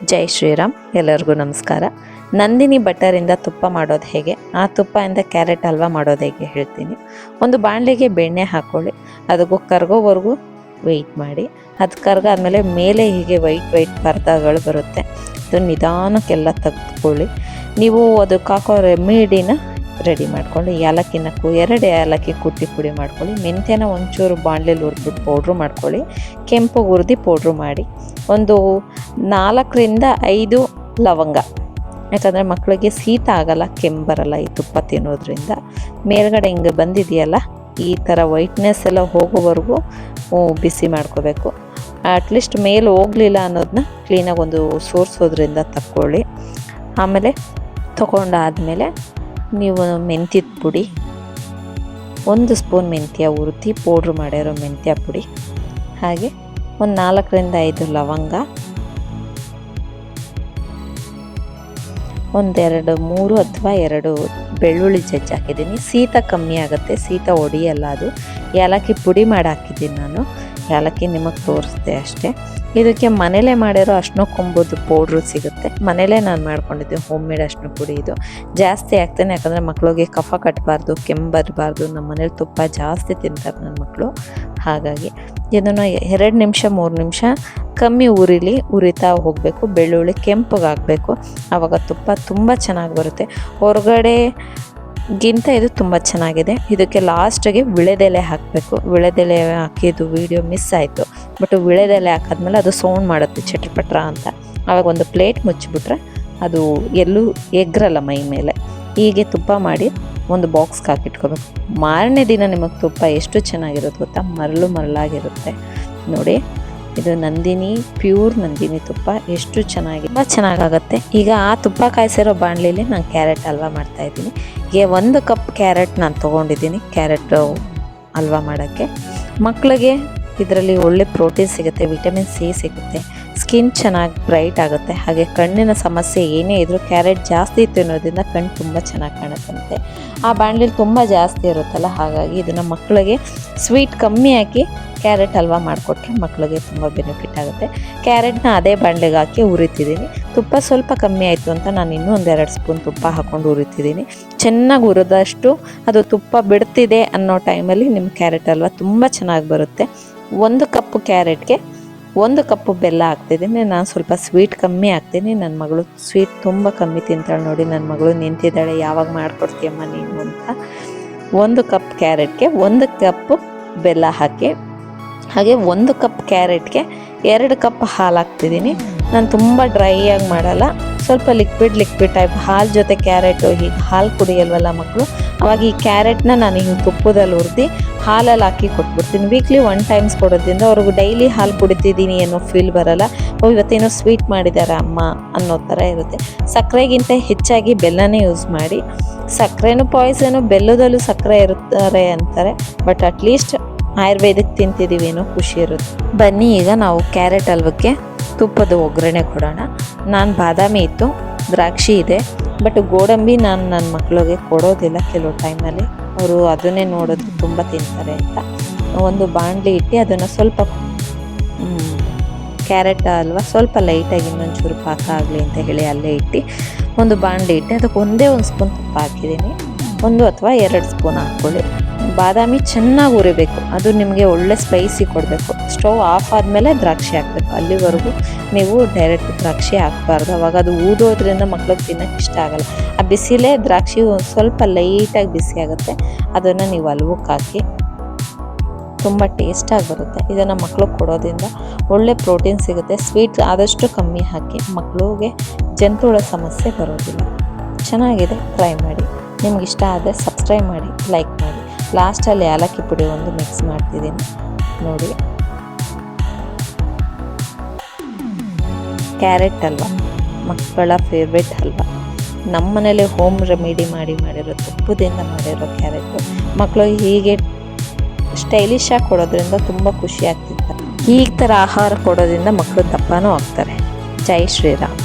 ಜೈ ಶ್ರೀರಾಮ್. ಎಲ್ಲರಿಗೂ ನಮಸ್ಕಾರ. ನಂದಿನಿ ಬಟರಿಂದ ತುಪ್ಪ ಮಾಡೋದು ಹೇಗೆ, ಆ ತುಪ್ಪದಿಂದ ಕ್ಯಾರೆಟ್ ಹಲ್ವಾ ಮಾಡೋದು ಹೇಗೆ ಹೇಳ್ತೀನಿ. ಒಂದು ಬಾಣಲೆಗೆ ಬೆಣ್ಣೆ ಹಾಕ್ಕೊಳ್ಳಿ, ಅದಕ್ಕೂ ಕರ್ಗೋವರೆಗೂ ವೆಯ್ಟ್ ಮಾಡಿ. ಅದು ಕರ್ಗಾದ್ಮೇಲೆ ಮೇಲೆ ಹೀಗೆ ವೈಟ್ ಪರ್ದಗಳು ಬರುತ್ತೆ, ಅದು ನಿಧಾನಕ್ಕೆಲ್ಲ ತೆಗೆದುಕೊಳ್ಳಿ. ನೀವು ಅದಕ್ಕೆ ಹಾಕೋ ರೆಮಿಡಿನ ರೆಡಿ ಮಾಡ್ಕೊಂಡು ಏಲಕ್ಕಿನ 2 ಏಲಕ್ಕಿ ಕುಟ್ಟಿ ಪುಡಿ ಮಾಡ್ಕೊಳ್ಳಿ. ಮೆಂತ್ಯನ ಒಂಚೂರು ಬಾಣಲೆಲಿ ಹುರಿದ್ಬಿಟ್ಟು ಪೌಡ್ರು ಮಾಡ್ಕೊಳ್ಳಿ. ಕೆಂಪು ಹುರಿದು ಪೌಡ್ರು ಮಾಡಿ. ಒಂದು 4 5 ಲವಂಗ, ಯಾಕಂದರೆ ಮಕ್ಕಳಿಗೆ ಶೀತ ಆಗಲ್ಲ, ಕೆಮ್ಮು ಬರಲ್ಲ ಈ ತುಪ್ಪ ತಿನ್ನೋದ್ರಿಂದ. ಮೇಲ್ಗಡೆ ಹಿಂಗೆ ಬಂದಿದೆಯಲ್ಲ, ಈ ಥರ ವೈಟ್ನೆಸ್ ಎಲ್ಲ ಹೋಗೋವರೆಗೂ ಬಿಸಿ ಮಾಡ್ಕೋಬೇಕು. ಅಟ್ಲೀಸ್ಟ್ ಮೇಲೆ ಹೋಗಲಿಲ್ಲ ಅನ್ನೋದನ್ನ ಕ್ಲೀನಾಗಿ ಒಂದು ಸೋರಿಸೋದ್ರಿಂದ ತಕ್ಕೊಳ್ಳಿ. ಆಮೇಲೆ ತೊಗೊಂಡಾದಮೇಲೆ ನೀವು ಮೆಂತ್ಯದ ಪುಡಿ, 1 ಸ್ಪೂನ್ ಮೆಂತ್ಯ ಹುರಿದು ಪೌಡ್ರ್ ಮಾಡಿರೋ ಮೆಂತ್ಯ ಪುಡಿ, ಹಾಗೆ ಒಂದು 4 5 ಲವಂಗ, 1 3 ಅಥವಾ 2 ಬೆಳ್ಳುಳ್ಳಿ ಜಜ್ಜಿ ಹಾಕಿದ್ದೀನಿ. ಶೀತ ಕಮ್ಮಿ ಆಗುತ್ತೆ, ಶೀತ ಹೊಡಿಯಲ್ಲ. ಅದು ಏಲಕ್ಕಿ ಪುಡಿ ಮಾಡಿ ಹಾಕಿದ್ದೀನಿ ನಾನು, ಏಲಕ್ಕಿ ನಿಮಗೆ ತೋರಿಸ್ದೆ ಅಷ್ಟೇ. ಇದಕ್ಕೆ ಮನೇಲೇ ಮಾಡಿರೋ ಅರ್ಶಿನ ಕೊಂಬುದು ಪೌಡ್ರು ಸಿಗುತ್ತೆ, ಮನೇಲೇ ನಾನು ಮಾಡ್ಕೊಂಡಿದ್ದೆ, ಹೋಮ್ ಮೇಡ್ ಅರ್ಶಿನ ಪುಡಿ. ಇದು ಜಾಸ್ತಿ ಹಾಕ್ತೇನೆ, ಯಾಕಂದರೆ ಮಕ್ಕಳಿಗೆ ಕಫ ಕಟ್ಟಬಾರ್ದು, ಕೆಮ್ಮು ಬರಬಾರ್ದು. ನಮ್ಮ ಮನೇಲಿ ತುಪ್ಪ ಜಾಸ್ತಿ ತಿಂತಾರೆ ನನ್ನ ಮಕ್ಕಳು. ಹಾಗಾಗಿ ಇದನ್ನು 2 ನಿಮಿಷ 3 ನಿಮಿಷ ಕಮ್ಮಿ ಉರಿತಾ ಹೋಗಬೇಕು. ಬೆಳ್ಳುಳ್ಳಿ ಕೆಂಪಗಾಗಬೇಕು, ಆವಾಗ ತುಪ್ಪ ತುಂಬ ಚೆನ್ನಾಗಿ ಬರುತ್ತೆ. ಹೊರಗಡೆಗಿಂತ ಇದು ತುಂಬ ಚೆನ್ನಾಗಿದೆ. ಇದಕ್ಕೆ ಲಾಸ್ಟಿಗೆ ವಿಳೆದೆಲೆ ಹಾಕಬೇಕು. ವಿಳೆದೆಲೆ ಹಾಕಿದ್ದು ವಿಡಿಯೋ ಮಿಸ್ ಆಯಿತು, ಬಟ್ ವಿಳೆದೆಲೆ ಹಾಕಿದ್ಮೇಲೆ ಅದು ಸೌಂಡ್ ಮಾಡುತ್ತೆ ಚಟ್ರಪಟ್ರ ಅಂತ. ಆವಾಗ ಒಂದು ಪ್ಲೇಟ್ ಮುಚ್ಚಿಬಿಟ್ರೆ ಅದು ಎಲ್ಲೂ ಎಗ್ರಲ್ಲ ಮೈ ಮೇಲೆ. ಹೀಗೆ ತುಪ್ಪ ಮಾಡಿ ಒಂದು ಬಾಕ್ಸ್ಗೆ ಹಾಕಿಟ್ಕೋಬೇಕು. ಮಾರನೇ ದಿನ ನಿಮಗೆ ತುಪ್ಪ ಎಷ್ಟು ಚೆನ್ನಾಗಿರುತ್ತೆ ಗೊತ್ತಾ, ಮರಳಾಗಿರುತ್ತೆ ನೋಡಿ. ಇದು ನಂದಿನಿ, ಪ್ಯೂರ್ ನಂದಿನಿ ತುಪ್ಪ, ಎಷ್ಟು ತುಂಬ ಚೆನ್ನಾಗಾಗುತ್ತೆ. ಈಗ ಆ ತುಪ್ಪ ಕಾಯಿಸಿರೋ ಬಾಣಲಿಲಿ ನಾನು ಕ್ಯಾರೆಟ್ ಹಲ್ವಾ ಮಾಡ್ತಾಯಿದ್ದೀನಿ. ಈಗ 1 ಕಪ್ ಕ್ಯಾರೆಟ್ ನಾನು ತೊಗೊಂಡಿದ್ದೀನಿ ಕ್ಯಾರೆಟ್ ಹಲ್ವಾ ಮಾಡೋಕ್ಕೆ. ಮಕ್ಕಳಿಗೆ ಇದರಲ್ಲಿ ಒಳ್ಳೆ ಪ್ರೋಟೀನ್ ಸಿಗುತ್ತೆ, ವಿಟಮಿನ್ ಸಿ ಸಿಗುತ್ತೆ, ಸ್ಕಿನ್ ಚೆನ್ನಾಗಿ ಬ್ರೈಟ್ ಆಗುತ್ತೆ. ಹಾಗೆ ಕಣ್ಣಿನ ಸಮಸ್ಯೆ ಏನೇ ಇದ್ದರೂ ಕ್ಯಾರೆಟ್ ಜಾಸ್ತಿ ತಿನ್ನೋದ್ರಿಂದ ಕಣ್ಣು ತುಂಬ ಚೆನ್ನಾಗಿ ಕಾಣುತ್ತಂತೆ. ಆ ಬಾಣಲಿಲಿ ತುಂಬ ಜಾಸ್ತಿ ಇರುತ್ತಲ್ಲ, ಹಾಗಾಗಿ ಇದನ್ನು ಮಕ್ಕಳಿಗೆ ಸ್ವೀಟ್ ಕಮ್ಮಿ ಹಾಕಿ ಕ್ಯಾರೆಟ್ ಹಲ್ವಾ ಮಾಡಿಕೊಟ್ರೆ ಮಕ್ಕಳಿಗೆ ತುಂಬ ಬೆನಿಫಿಟ್ ಆಗುತ್ತೆ. ಕ್ಯಾರೆಟ್ನ ಅದೇ ಬಾಣಲೆಗೆ ಹಾಕಿ ಹುರಿತಿದ್ದೀನಿ. ತುಪ್ಪ ಸ್ವಲ್ಪ ಕಮ್ಮಿ ಆಯಿತು ಅಂತ ನಾನು ಇನ್ನೂ 2 ಸ್ಪೂನ್ ತುಪ್ಪ ಹಾಕ್ಕೊಂಡು ಹುರಿತಿದ್ದೀನಿ. ಚೆನ್ನಾಗಿ ಹುರಿದಷ್ಟು ಅದು ತುಪ್ಪ ಬಿಡ್ತಿದೆ ಅನ್ನೋ ಟೈಮಲ್ಲಿ ನಿಮ್ಮ ಕ್ಯಾರೆಟ್ ಹಲ್ವಾ ತುಂಬ ಚೆನ್ನಾಗಿ ಬರುತ್ತೆ. 1 ಕಪ್ ಕ್ಯಾರೆಟ್ಗೆ 1 ಕಪ್ಪು ಬೆಲ್ಲ ಹಾಕ್ತಿದ್ದೀನಿ. ನಾನು ಸ್ವಲ್ಪ ಸ್ವೀಟ್ ಕಮ್ಮಿ ಹಾಕ್ತೀನಿ. ನನ್ನ ಮಗಳು ಸ್ವೀಟ್ ತುಂಬ ಕಮ್ಮಿ ತಿಂತಾಳೆ ನೋಡಿ. ನನ್ನ ಮಗಳು ನಿಂತಿದ್ದಾಳೆ, ಯಾವಾಗ ಮಾಡಿಕೊಡ್ತೀಯಮ್ಮ ನೀನು ಅಂತ. 1 ಕಪ್ ಕ್ಯಾರೆಟ್ಗೆ 1 ಕಪ್ ಬೆಲ್ಲ ಹಾಕಿ, ಹಾಗೆ 1 ಕಪ್ ಕ್ಯಾರೆಟ್ಗೆ 2 ಕಪ್ ಹಾಲು ಹಾಕ್ತಿದ್ದೀನಿ. ನಾನು ತುಂಬ ಡ್ರೈ ಆಗಿ ಮಾಡಲ್ಲ, ಸ್ವಲ್ಪ ಲಿಕ್ವಿಡ್ ಟೈಪ್. ಹಾಲು ಜೊತೆ ಕ್ಯಾರೆಟು, ಹೀಗೆ ಹಾಲು ಕುಡಿಯಲ್ವಲ್ಲ ಮಕ್ಕಳು, ಅವಾಗ ಈ ಕ್ಯಾರೆಟ್ನ ನಾನು ಹಿಂಗೆ ತುಪ್ಪದಲ್ಲಿ ಹುರಿದು ಹಾಲಲ್ಲಿ ಹಾಕಿ ಕೊಟ್ಬಿಡ್ತೀನಿ. ವೀಕ್ಲಿ 1 ಟೈಮ್ಸ್ ಕೊಡೋದ್ರಿಂದ ಅವ್ರಿಗೂ ಡೈಲಿ ಹಾಲು ಕುಡಿತಿದ್ದೀನಿ ಅನ್ನೋ ಫೀಲ್ ಬರಲ್ಲ. ಇವತ್ತೇನೋ ಸ್ವೀಟ್ ಮಾಡಿದ್ದಾರೆ ಅಮ್ಮ ಅನ್ನೋ ಥರ ಇರುತ್ತೆ. ಸಕ್ಕರೆಗಿಂತ ಹೆಚ್ಚಾಗಿ ಬೆಲ್ಲನೇ ಯೂಸ್ ಮಾಡಿ. ಸಕ್ಕರೆನೂ ಪಾಯ್ಸನು, ಬೆಲ್ಲದಲ್ಲೂ ಸಕ್ಕರೆ ಇರುತ್ತಾರೆ ಅಂತಾರೆ, ಬಟ್ ಅಟ್ಲೀಸ್ಟ್ ಆಯುರ್ವೇದಕ್ಕೆ ತಿಂತಿದ್ದೀವಿ ಏನೋ ಖುಷಿ ಇರುತ್ತೆ. ಬನ್ನಿ ಈಗ ನಾವು ಕ್ಯಾರೆಟ್ ಹಲ್ವಕ್ಕೆ ತುಪ್ಪದ ಒಗ್ಗರಣೆ ಕೊಡೋಣ. ನಾನು ಬಾದಾಮಿ ಇತ್ತು, ದ್ರಾಕ್ಷಿ ಇದೆ, ಬಟ್ ಗೋಡಂಬಿ ನಾನು ನನ್ನ ಮಕ್ಕಳಿಗೆ ಕೊಡೋದಿಲ್ಲ. ಕೆಲವು ಟೈಮಲ್ಲಿ ಅವರು ಅದನ್ನೇ ನೋಡೋದು ತುಂಬ ತಿಂತಾರೆ ಅಂತ. ಒಂದು ಬಾಣಲಿ ಇಟ್ಟು ಅದನ್ನು ಸ್ವಲ್ಪ ಕ್ಯಾರೆಟ್ ಹಲ್ವಾ ಸ್ವಲ್ಪ ಲೈಟಾಗಿ ಇನ್ನೊಂಚೂರು ಪಾಕ ಆಗಲಿ ಅಂತ ಹೇಳಿ ಅಲ್ಲೇ ಇಟ್ಟು ಒಂದು ಬಾಣಲಿ ಇಟ್ಟು ಅದಕ್ಕೆ 1 ಸ್ಪೂನ್ ತುಪ್ಪ ಹಾಕಿದ್ದೀನಿ. 1 ಅಥವಾ 2 ಸ್ಪೂನ್ ಹಾಕ್ಕೊಳ್ಳಿ. ಬಾದಾಮಿ ಚೆನ್ನಾಗಿ ಹುರಿಬೇಕು, ಅದು ನಿಮಗೆ ಒಳ್ಳೆ ಸ್ಪೈಸಿ ಕೊಡಬೇಕು. ಸ್ಟವ್ ಆಫ್ ಆದಮೇಲೆ ದ್ರಾಕ್ಷಿ ಹಾಕಬೇಕು. ಅಲ್ಲಿವರೆಗೂ ನೀವು ಡೈರೆಕ್ಟ್ ದ್ರಾಕ್ಷಿ ಹಾಕಬಾರ್ದು, ಅವಾಗ ಅದು ಊದೋದ್ರಿಂದ ಮಕ್ಳಿಗೆ ತಿನ್ನೋಕ್ಕೆ ಇಷ್ಟ ಆಗಲ್ಲ. ಆ ಬಿಸಿಲೇ ದ್ರಾಕ್ಷಿ ಸ್ವಲ್ಪ ಲೈಟಾಗಿ ಬಿಸಿ ಆಗುತ್ತೆ, ಅದನ್ನು ನೀವು ಹಲ್ವಕ್ಕೆ ಹಾಕಿ ತುಂಬ ಟೇಸ್ಟಾಗಿ ಬರುತ್ತೆ. ಇದನ್ನು ಮಕ್ಳಿಗೆ ಕೊಡೋದ್ರಿಂದ ಒಳ್ಳೆ ಪ್ರೋಟೀನ್ ಸಿಗುತ್ತೆ. ಸ್ವೀಟ್ ಆದಷ್ಟು ಕಮ್ಮಿ ಹಾಕಿ, ಮಕ್ಕಳಿಗೆ ಜಂತುಹುಳ ಸಮಸ್ಯೆ ಬರೋದಿಲ್ಲ. ಚೆನ್ನಾಗಿದೆ, ಟ್ರೈ ಮಾಡಿ. ನಿಮ್ಗೆ ಇಷ್ಟ ಆದರೆ ಸಬ್ಸ್ಕ್ರೈಬ್ ಮಾಡಿ, ಲೈಕ್ ಮಾಡಿ. ಲಾಸ್ಟಲ್ಲಿ ಏಲಕ್ಕಿ ಪುಡಿ ಒಂದು ಮಿಕ್ಸ್ ಮಾಡ್ತಿದ್ದೀನಿ ನೋಡಿ. ಕ್ಯಾರೆಟ್ ಹಲ್ವಾ ಮಕ್ಕಳ ಫೇವ್ರೆಟ್ ಹಲ್ವಾ. ನಮ್ಮ ಮನೇಲಿ ಹೋಮ್ ರೆಮಿಡಿ ಮಾಡಿರೋ ತುಪ್ಪದಿಂದ ಮಾಡಿರೋ ಕ್ಯಾರೆಟು ಮಕ್ಕಳು ಹೀಗೆ ಸ್ಟೈಲಿಶ್ ಆಗಿ ಕೊಡೋದ್ರಿಂದ ತುಂಬ ಖುಷಿ ಆಗ್ತಿರ್ತಾರೆ. ಈ ಥರ ಆಹಾರ ಕೊಡೋದ್ರಿಂದ ಮಕ್ಕಳು ದಪ್ಪನೂ ಆಗ್ತಾರೆ. ಜೈ ಶ್ರೀರಾಮ್.